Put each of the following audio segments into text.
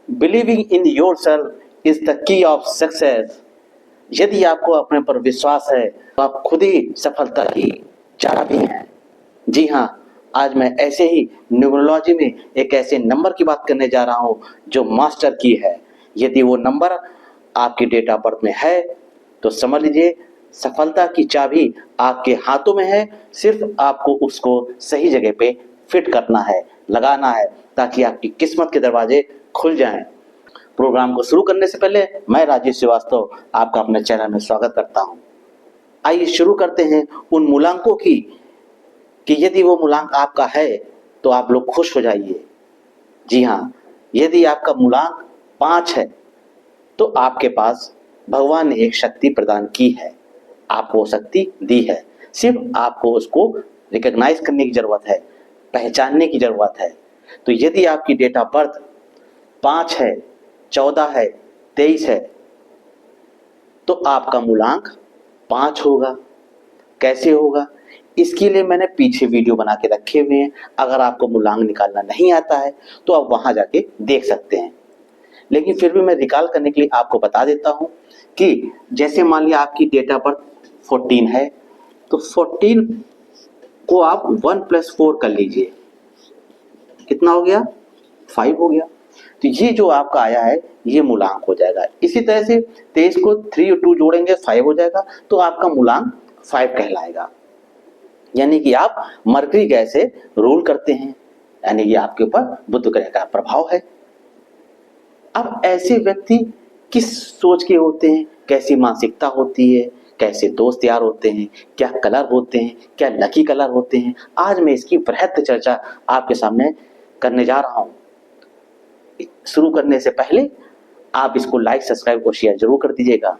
Believing in your self is the key of success. यदि आपको अपने पर विश्वास है तो आप खुद ही सफलता की चाबी हैं। जी हाँ, आज मैं ऐसे ही न्यूमरोलॉजी में एक ऐसे नंबर की बात करने जा रहा हूँ जो मास्टर की है। यदि वो नंबर आपकी डेट ऑफ बर्थ में है तो समझ लीजिए सफलता की चाबी आपके हाथों में है। सिर्फ आपको उसको सही जगह पे फिट करना है, लगाना है, ताकि आपकी किस्मत के दरवाजे खुल जाएं। प्रोग्राम को शुरू करने से पहले मैं राजीव श्रीवास्तव आपका अपने चैनल में स्वागत करता हूं। आइए शुरू करते हैं उन मूलांकों की कि यदि वो मूलांक आपका है तो आप लोग खुश हो जाइए। जी हाँ, यदि आपका मूलांक 5 है तो आपके पास भगवान ने एक शक्ति प्रदान की है, आपको वो शक्ति दी है। सिर्फ आपको उसको रिकॉग्नाइज करने की जरूरत है, पहचानने की जरूरत है। तो यदि आपकी डेट ऑफ बर्थ 5 है, 14 है, 23 है तो आपका मूलांक 5 होगा। कैसे होगा, इसके लिए मैंने पीछे वीडियो बना के रखे हुए हैं। अगर आपको मूलांक निकालना नहीं आता है तो आप वहां जाके देख सकते हैं, लेकिन फिर भी मैं रिकॉल करने के लिए आपको बता देता हूं कि जैसे मान लिया आपकी डेट ऑफ बर्थ 14 है तो 14 को आप 1 + 4 कर लीजिए, कितना हो गया, 5 हो गया। तो ये जो आपका आया है ये मूलांक हो जाएगा। इसी तरह से 23 को 3 और 2 जोड़ेंगे 5 हो जाएगा, तो आपका मूलांक 5 कहलाएगा। यानी कि आप मरकरी ग्रह से रूल करते हैं, यानी कि आपके ऊपर बुध ग्रह का प्रभाव है। अब ऐसे व्यक्ति किस सोच के होते हैं, कैसी मानसिकता होती है, कैसे दोस्त यार होते हैं, क्या कलर होते हैं, क्या लकी कलर होते हैं, आज मैं इसकी बृहद चर्चा आपके सामने करने जा रहा हूं। शुरू करने से पहले आप इसको लाइक, सब्सक्राइब और शेयर जरूर कर दीजिएगा।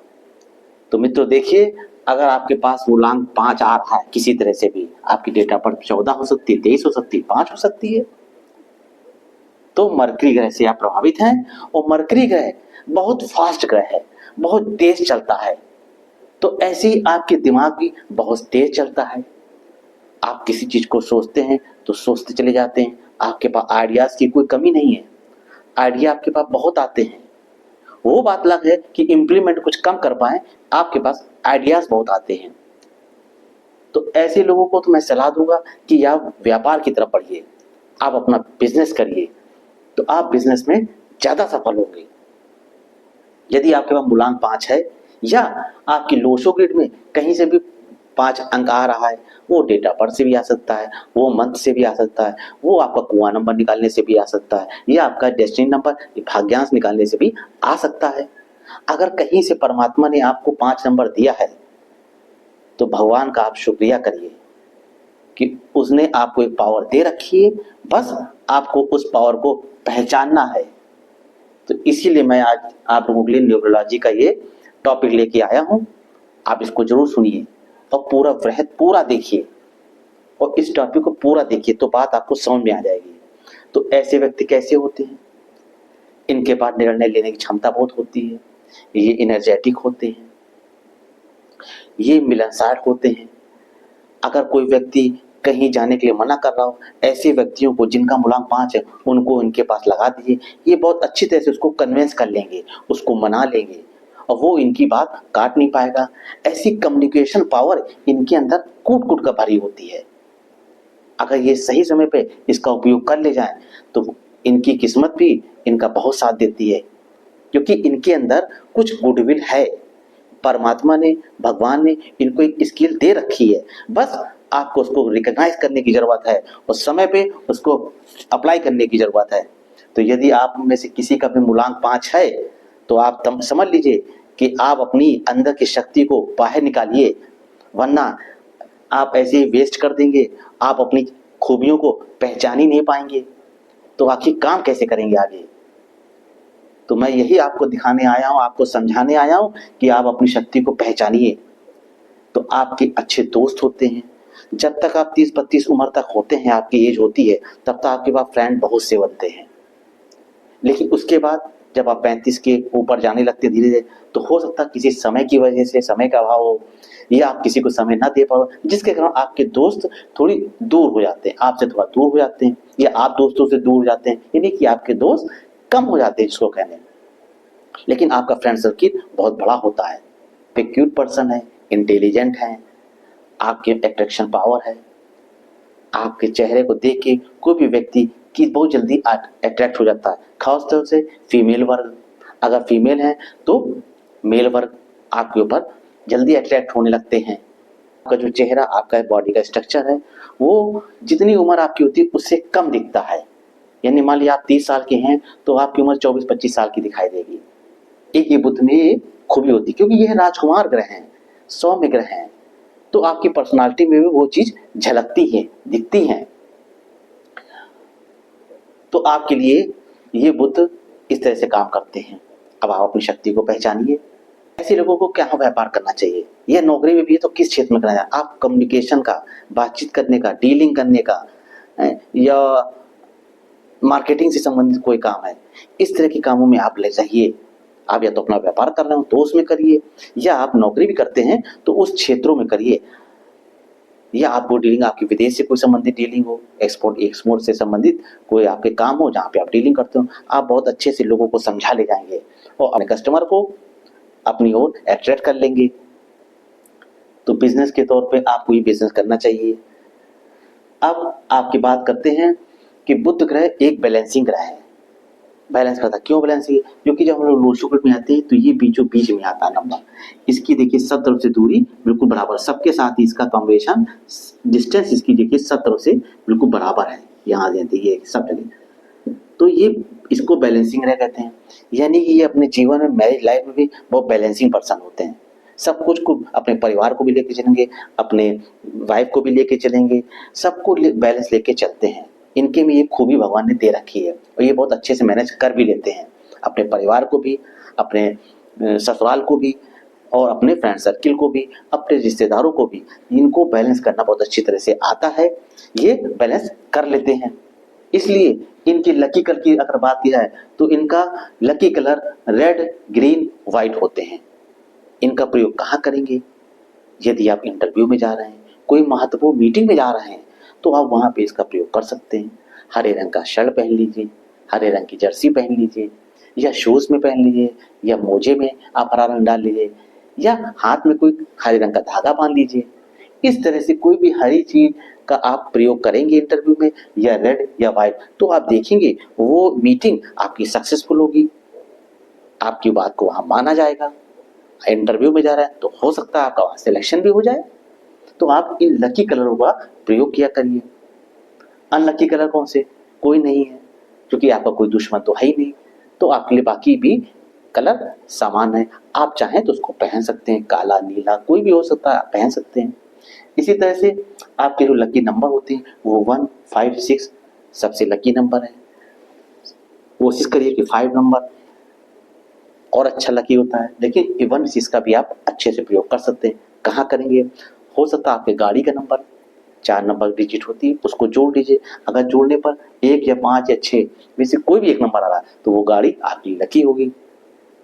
तो मित्रों देखिए, अगर आपके पास मूलांक 5 आ रहा है किसी तरह से भी, आपकी डेट ऑफ बर्थ 14 हो सकती है, 23 हो सकती है, 5 हो सकती है, तो मरकरी ग्रह से आप प्रभावित हैं। और मरकरी ग्रह बहुत फास्ट ग्रह है, बहुत तेज चलता है। तो ऐसे ही आपके दिमाग भी बहुत तेज चलता है। आप किसी चीज को सोचते हैं तो सोचते चले जाते हैं। आपके पास आइडियाज की कोई कमी नहीं है, आइडिया आपके पास बहुत आते हैं। वो बात अलग है कि इम्प्लीमेंट कुछ कम कर पाए, आपके पास आइडियाज बहुत आते हैं। तो ऐसे लोगों को तो मैं सलाह दूंगा कि आप व्यापार की तरफ बढ़िए, आप अपना बिजनेस करिए, तो आप बिजनेस में ज्यादा सफल होंगे। यदि आपके पास मूलांक 5 है या आपकी लोशो ग्रिड में कहीं से भी 5 अंक आ रहा है, वो डेट ऑफ बर्थ से भी आ सकता है, वो मंथ से भी आ सकता है, वो आपका कुआं नंबर निकालने से भी आ सकता है, या आपका डेस्टिनी नंबर भाग्यांश निकालने से भी आ सकता है। अगर कहीं से परमात्मा ने आपको 5 नंबर दिया है तो भगवान का आप शुक्रिया करिए कि उसने आपको एक पावर दे रखी है, बस आपको उस पावर को पहचानना है। तो इसीलिए मैं आज आप लोगों के लिए न्यूमरोलॉजी का ये टॉपिक लेके आया हूं। आप इसको जरूर सुनिए और पूरा वृहद पूरा देखिए, और इस टॉपिक को पूरा देखिए तो बात आपको समझ में आ जाएगी। तो ऐसे व्यक्ति कैसे होते हैं, इनके पास निर्णय लेने की क्षमता बहुत होती है, ये एनर्जेटिक होते हैं, ये मिलनसार होते हैं। अगर कोई व्यक्ति कहीं जाने के लिए मना कर रहा हो, ऐसे व्यक्तियों को जिनका मूलांक 5 है उनको इनके पास लगा दीजिए, ये बहुत अच्छी तरह से उसको कन्विंस कर लेंगे, उसको मना लेंगे और वो इनकी बात काट नहीं पाएगा। ऐसी कम्युनिकेशन पावर इनके अंदर कूट कूट कर भरी होती है। अगर ये सही समय पे इसका उपयोग कर ले जाए तो इनकी किस्मत भी इनका बहुत साथ देती है, क्योंकि इनके अंदर कुछ गुडविल है। परमात्मा ने, भगवान ने इनको एक स्किल दे रखी है, बस आपको उसको रिकॉग्नाइज करने की जरूरत है और समय पे उसको अप्लाई करने की जरूरत है। तो यदि आप में से किसी का भी मूलांक 5 है तो आप समझ लीजिए कि आप अपनी अंदर की शक्ति को बाहर निकालिए, वरना आप ऐसे ही वेस्ट कर देंगे। आप अपनी खूबियों को पहचान ही नहीं पाएंगे तो आखिर काम कैसे करेंगे आगे। तो मैं यही आपको दिखाने आया हूं, आपको समझाने आया हूं कि आप अपनी शक्ति को पहचानिए। तो आपके अच्छे दोस्त होते हैं। जब तक आप 30-32 उम्र तक होते हैं, आपकी एज होती है, तब तक आपके पास फ्रेंड बहुत से बनते हैं। लेकिन उसके बाद जब आप 35 के ऊपर जाने लगते धीरे धीरे, तो हो सकता है किसी समय की वजह से, समय का अभाव हो, या आप किसी को समय ना दे पाओ, जिसके कारण आपके दोस्त थोड़ी दूर हो जाते हैं, आपसे थोड़ा दूर हो जाते हैं, या आप दोस्तों से दूर हो जाते हैं, यानी कि आपके दोस्त कम हो जाते हैं जिसको कहने, लेकिन आपका फ्रेंड सर्किल बहुत बड़ा होता है। क्यूट पर्सन है, इंटेलिजेंट है, आपके अट्रैक्शन पावर है, आपके चेहरे को देख के कोई भी व्यक्ति की बहुत जल्दी अट्रैक्ट हो जाता है, खासतौर से फीमेल वर्ग। अगर फीमेल है तो मेल वर्ग आपके ऊपर जल्दी अट्रैक्ट होने लगते हैं। आपका जो चेहरा, आपका बॉडी का स्ट्रक्चर है, वो जितनी उम्र आपकी होती है उससे कम दिखता है। यानी मान लिया आप 30 साल के हैं तो आपकी उम्र 24-25 साल की दिखाई देगी। एक ये बुध में ये खूबी होती है, क्योंकि यह राजकुमार ग्रह हैं, सौम्य ग्रह हैं, तो आपकी पर्सनालिटी में भी वो चीज झलकती है, दिखती है। तो आपके लिए ये बुध इस तरह से काम करते हैं। अब आप अपनी शक्ति को पहचानिए। ऐसे लोगों को क्या व्यापार करना चाहिए, यह नौकरी में भी है तो किस क्षेत्र में करना चाहिए। आप कम्युनिकेशन का, बातचीत करने का, डीलिंग करने का, या मार्केटिंग से संबंधित कोई काम है, इस तरह के कामों में आप ले जाइए। आप या तो अपना व्यापार कर रहे हो तो उसमें करिए, या आप नौकरी भी करते हैं तो उस क्षेत्रों में करिए, या आपको डीलिंग, आपकी विदेश से कोई संबंधित डीलिंग हो, एक्सपोर्ट एक्सपोर्ट से संबंधित कोई आपके काम हो जहाँ पे आप डीलिंग करते हो, आप बहुत अच्छे से लोगों को समझा ले जाएंगे और अपने कस्टमर को अपनी ओर अट्रैक्ट कर लेंगे। तो बिजनेस के तौर पे आपको ये बिजनेस करना चाहिए। अब आपकी बात करते हैं कि बुध ग्रह एक बैलेंसिंग ग्रह है। बैलेंस करता, क्यों बैलेंसिंग? क्योंकि जब हम लोग लोशुकट में आते हैं तो ये बीचों बीच में आता है नंबर। इसकी देखिए सब तरफ से दूरी बिल्कुल बराबर, सबके साथ ही इसका कॉम्बिनेशन डिस्टेंस इसकी देखिए सब तरफ से बिल्कुल बराबर है। यहाँ ये सब जगह, तो ये इसको बैलेंसिंग ग्रह कहते हैं। यानी कि ये अपने जीवन में, मैरिज लाइफ में भी बहुत बैलेंसिंग पर्सन होते हैं। सब कुछ को, अपने परिवार को भी लेके चलेंगे, अपने वाइफ को भी लेके चलेंगे, सबको बैलेंस लेके चलते हैं। इनके में ये खूबी भगवान ने दे रखी है और ये बहुत अच्छे से मैनेज कर भी लेते हैं, अपने परिवार को भी, अपने ससुराल को भी, और अपने फ्रेंड सर्किल को भी, अपने रिश्तेदारों को भी। इनको बैलेंस करना बहुत अच्छी तरह से आता है, ये बैलेंस कर लेते हैं। इसलिए इनकी लकी कलर की अगर बात की जाए तो इनका lucky colour red, green, white होते हैं। इनका प्रयोग कहाँ करेंगे? यदि आप इंटरव्यू में जा रहे हैं, कोई महत्वपूर्ण मीटिंग में जा रहे हैं, तो आप वहां पे इसका प्रयोग कर सकते हैं। हरे रंग का शर्ट पहन लीजिए, हरे रंग की जर्सी पहन लीजिए, या शूज में पहन लीजिए, या मोजे में आप हरा रंग डाल लीजिए, या हाथ में कोई हरे रंग का धागा बांध लीजिए। इस तरह से कोई भी हरी चीज का आप प्रयोग करेंगे इंटरव्यू में, या रेड या व्हाइट, तो आप देखेंगे वो मीटिंग आपकी सक्सेसफुल होगी, आपकी बात को वहां माना जाएगा। इंटरव्यू में जा रहे हैं तो हो सकता है आपका वहां सिलेक्शन भी हो जाए। तो आप इन लकी कलरों का प्रयोग किया करिए। अनलकी कलर कौन से? कोई नहीं है, क्योंकि आपका कोई दुश्मन तो है ही नहीं, तो आपके लिए बाकी भी कलर समान है। आप चाहें तो उसको पहन सकते हैं, काला, नीला, कोई भी हो सकता है, आप पहन सकते हैं। इसी तरह से आपके जो लकी नंबर होते हैं वो 1, 5, 6 सबसे लकी नंबर है। कोशिश करिए कि 5 नंबर और अच्छा लकी होता है, लेकिन 1, 6 का भी आप अच्छे से प्रयोग कर सकते हैं। कहाँ करेंगे? हो सकता है आपके गाड़ी का नंबर 4 नंबर डिजिट होती है, उसको जोड़ लीजिए। अगर जोड़ने पर 1 या 5 या 6 में से कोई भी एक नंबर आ रहा है तो वो गाड़ी आपकी लकी होगी।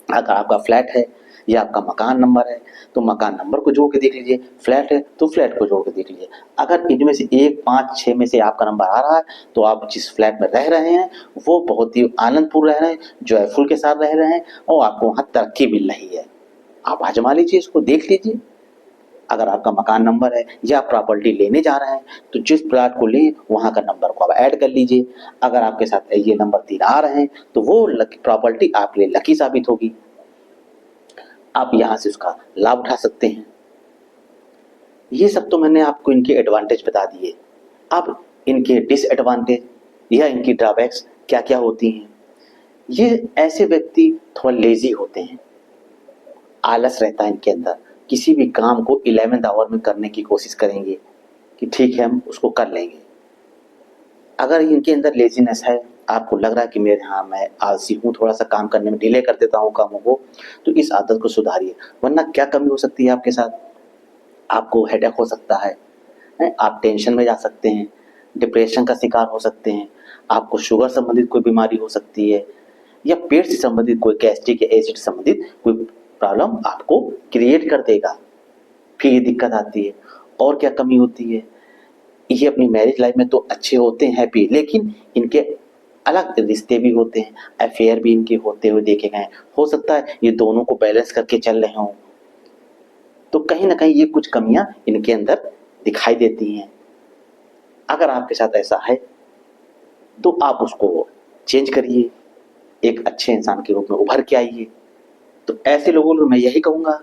अगर आपका फ्लैट है या आपका मकान नंबर है तो मकान नंबर को जोड़ के देख लीजिए, फ्लैट है तो फ्लैट को जोड़ के देख लीजिए। अगर इनमें से 1, 5, 6 में से आपका नंबर आ रहा है तो आप जिस फ्लैट में रह रहे हैं वो बहुत ही आनंदपूर्ण रह रहे हैं, जॉयफुल के साथ रह रहे हैं, और आपको वहां तरक्की मिल रही है। आप आजमा लीजिए, इसको देख लीजिए। अगर आपका मकान नंबर है या प्रॉपर्टी लेने जा रहे हैं तो जिस प्लाट को लें वहां का नंबर को आप ऐड कर लीजिए। अगर आपके साथ ये नंबर 3 आ रहे हैं तो वो प्रॉपर्टी आपके लिए लकी साबित होगी, आप यहां से उसका लाभ उठा सकते हैं। ये सब तो मैंने आपको इनके एडवांटेज बता दिए। अब इनके डिसएडवांटेज या इनकी ड्रॉबैक्स क्या क्या होती हैं। ये ऐसे व्यक्ति थोड़ा लेजी होते हैं, आलस रहता है इनके अंदर, किसी भी काम को 11th आवर में करने की कोशिश करेंगे कि ठीक है हम उसको कर लेंगे। अगर इनके अंदर लेजीनेस है, आपको लग रहा है कि मैं आलसी हूँ, थोड़ा सा काम करने में डिले कर देता हूँ कामों को, तो इस आदत को सुधारिए। वरना क्या कमी हो सकती है आपके साथ? आपको हेडेक हो सकता है, आप टेंशन में जा सकते हैं, डिप्रेशन का शिकार हो सकते हैं, आपको शुगर संबंधित कोई बीमारी हो सकती है, या पेट से संबंधित कोई गैस्ट्रिक या एसिड संबंधित कोई प्रॉब्लम आपको क्रिएट कर देगा, फिर ये दिक्कत आती है। और क्या कमी होती है? ये अपनी मैरिज लाइफ में तो अच्छे होते हैं हैप्पी, लेकिन इनके अलग रिश्ते भी होते हैं, अफेयर भी इनके होते हुए देखे गए हैं। हो सकता है ये दोनों को बैलेंस करके चल रहे हों, तो कहीं ना कहीं ये कुछ कमियां इनके अंदर दिखाई देती हैं। अगर आपके साथ ऐसा है तो आप उसको चेंज करिए, एक अच्छे इंसान के रूप में उभर के आइए। तो ऐसे लोगों को मैं यही कहूँगा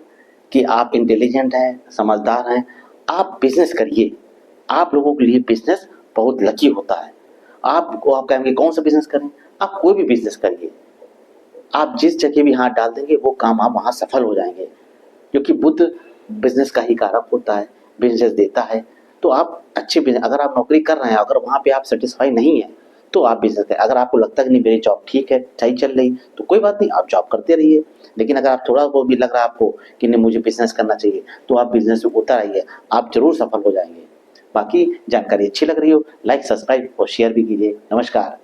कि आप इंटेलिजेंट हैं, समझदार हैं, आप बिजनेस करिए। आप लोगों के लिए बिजनेस बहुत लकी होता है। आपको आप कहेंगे कौन सा बिजनेस करें, आप कोई भी बिजनेस करिए। आप जिस जगह भी हाथ डाल देंगे वो काम आप वहाँ सफल हो जाएंगे, क्योंकि बुद्ध बिजनेस का ही कारक होता है, बिजनेस देता है। तो आप अच्छे बिजनेस, अगर आप नौकरी कर रहे हैं, अगर वहाँ पे आप सेटिस्फाई नहीं है तो आप बिजनेस करें। अगर आपको लगता है कि नहीं मेरी जॉब ठीक है, सही चल रही, तो कोई बात नहीं, आप जॉब करते रहिए। लेकिन अगर आप थोड़ा बहुत भी लग रहा है आपको कि नहीं मुझे बिजनेस करना चाहिए, तो आप बिजनेस में उतर आइए, आप जरूर सफल हो जाएंगे। बाकी जानकारी अच्छी लग रही हो, लाइक, सब्सक्राइब और शेयर भी कीजिए। नमस्कार।